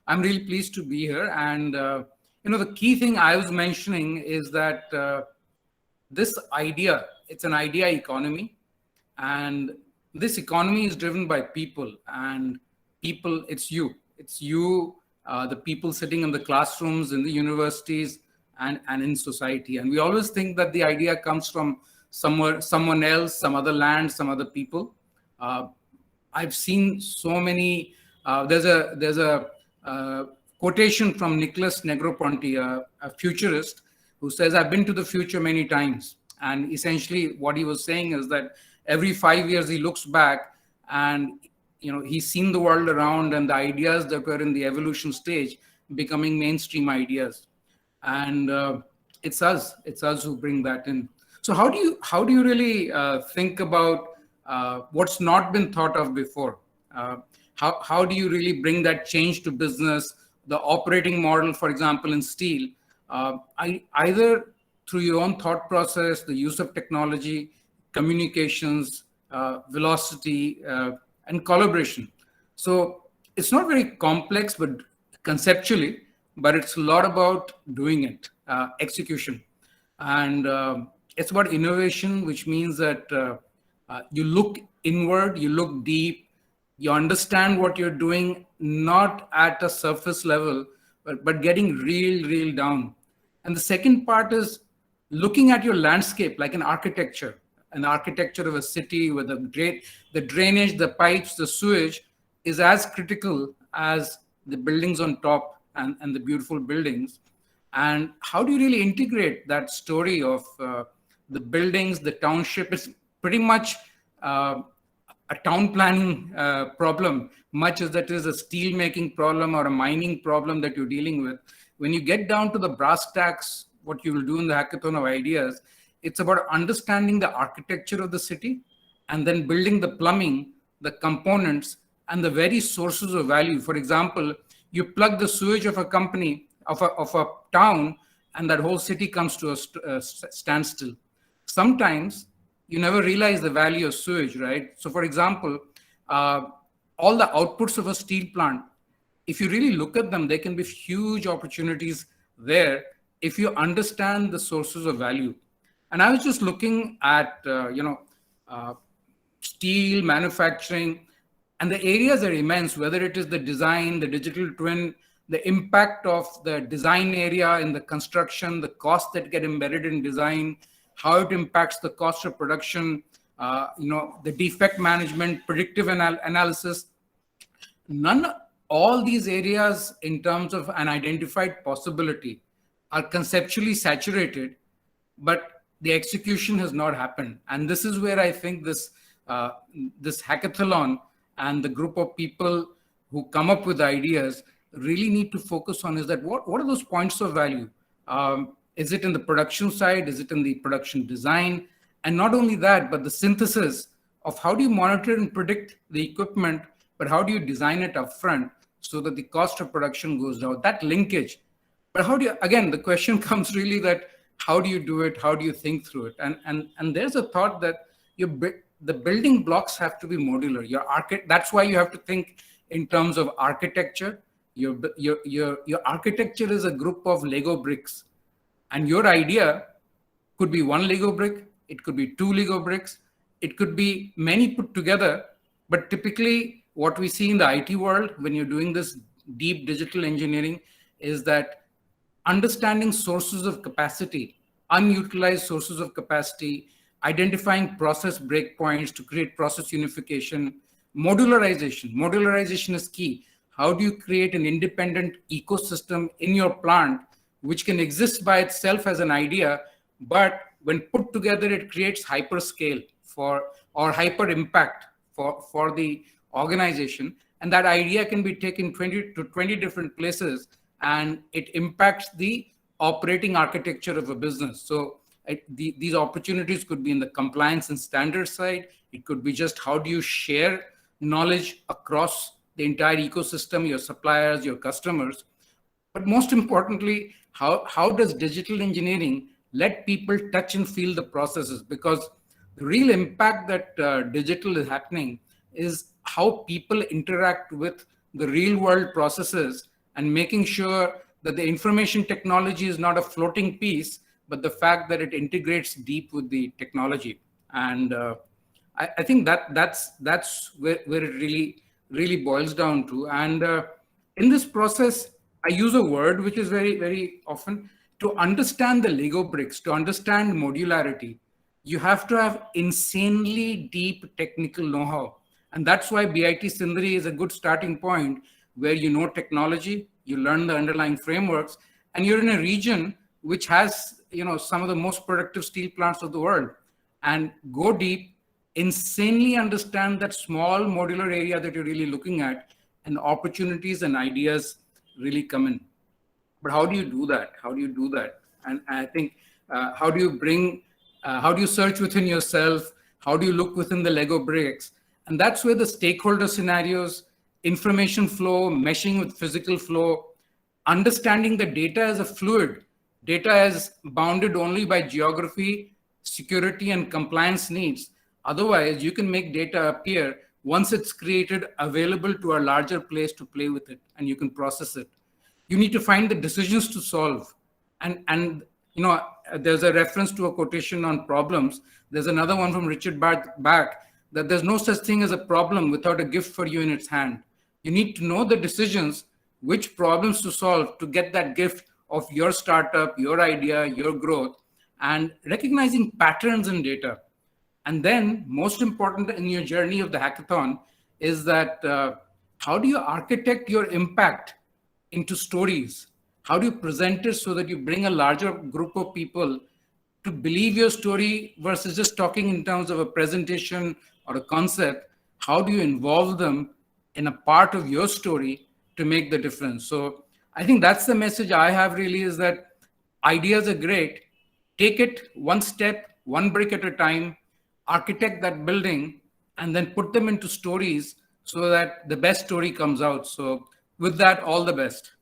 I'm really pleased to be here. And, the key thing I was mentioning is that this idea, it's an idea economy. And this economy is driven by people. And people, It's you, the people sitting in the classrooms, in the universities, and in society. And we always think that the idea comes from somewhere, someone else, some other land, some other people. Uh, I've seen so many. There's a quotation from Nicholas Negroponte, a futurist, who says, "I've been to the future many times." And essentially, what he was saying is that every 5 years he looks back, and he's seen the world around and the ideas that were in the evolution stage becoming mainstream ideas. And it's us who bring that in. So how do you really think about what's not been thought of before? How do you really bring that change to business, the operating model, for example, in steel? Either through your own thought process, the use of technology, communications, velocity, and collaboration. So it's not very complex, but conceptually, but it's a lot about doing it, execution. And it's about innovation, which means that you look inward, you look deep, you understand what you're doing, not at a surface level, but getting real down. And the second part is looking at your landscape like an architecture of a city with the drainage, the pipes, the sewage is as critical as the buildings on top and the beautiful buildings. And how do you really integrate that story of the buildings, the township? It's pretty much a town planning problem, much as that is a steel making problem or a mining problem that you're dealing with. When you get down to the brass tacks, what you will do in the hackathon of ideas, it's about understanding the architecture of the city and then building the plumbing, the components, and the very sources of value. For example, you plug the sewage of a company, of a town, and that whole city comes to a standstill. Sometimes you never realize the value of sewage, right? So, for example, all the outputs of a steel plant, if you really look at them, there can be huge opportunities there if you understand the sources of value. And I was just looking at, steel manufacturing, and the areas are immense, whether it is the design, the digital twin, the impact of the design area in the construction, the costs that get embedded in design, how it impacts the cost of production, the defect management, predictive analysis. All these areas in terms of an identified possibility are conceptually saturated, but the execution has not happened. And this is where I think this hackathon and the group of people who come up with ideas really need to focus on is that what are those points of value? Is it in the production side? Is it in the production design? And not only that, but the synthesis of how do you monitor and predict the equipment, but how do you design it upfront so that the cost of production goes down? That linkage. But how do you, again, the question comes really that how do you do it? How do you think through it? And there's a thought that the building blocks have to be modular. That's why you have to think in terms of architecture. Your architecture is a group of Lego bricks, and your idea could be one Lego brick, it could be two Lego bricks, it could be many put together. But typically, what we see in the IT world when you're doing this deep digital engineering is that understanding sources of capacity, unutilized sources of capacity, identifying process breakpoints to create process unification, modularization. Modularization is key. How do you create an independent ecosystem in your plant which can exist by itself as an idea, but when put together, it creates hyperscale or hyper impact for the organization. And that idea can be taken 20 to 20 different places, and it impacts the operating architecture of a business. So these opportunities could be in the compliance and standards side. It could be just how do you share knowledge across the entire ecosystem, your suppliers, your customers. But most importantly, how does digital engineering let people touch and feel the processes? Because the real impact that digital is happening is how people interact with the real world processes and making sure that the information technology is not a floating piece, but the fact that it integrates deep with the technology. And I think that's where it really boils down to. And in this process, I use a word which is very often, to understand the Lego bricks, to understand modularity. You have to have insanely deep technical know-how, and that's why BIT Sindri is a good starting point, where you know technology, you learn the underlying frameworks, and you're in a region which has some of the most productive steel plants of the world, and go deep, insanely understand that small modular area that you're really looking at, and opportunities and ideas really come in. But how do you do that? How do you do that? And I think, how do you bring, how do you search within yourself? How do you look within the Lego bricks? And that's where the stakeholder scenarios, information flow, meshing with physical flow, understanding the data as a fluid, data is bounded only by geography, security, and compliance needs. Otherwise, you can make data appear once it's created, available to a larger place to play with it, and you can process it. You need to find the decisions to solve. And there's a reference to a quotation on problems. There's another one from Richard Bach, that there's no such thing as a problem without a gift for you in its hand. You need to know the decisions, which problems to solve to get that gift of your startup, your idea, your growth, and recognizing patterns in data. And then, most important in your journey of the hackathon is that how do you architect your impact into stories? How do you present it so that you bring a larger group of people to believe your story versus just talking in terms of a presentation or a concept? How do you involve them in a part of your story to make the difference? So I think that's the message I have really, is that ideas are great. Take it one step, one brick at a time, architect that building, and then put them into stories so that the best story comes out. So with that, all the best.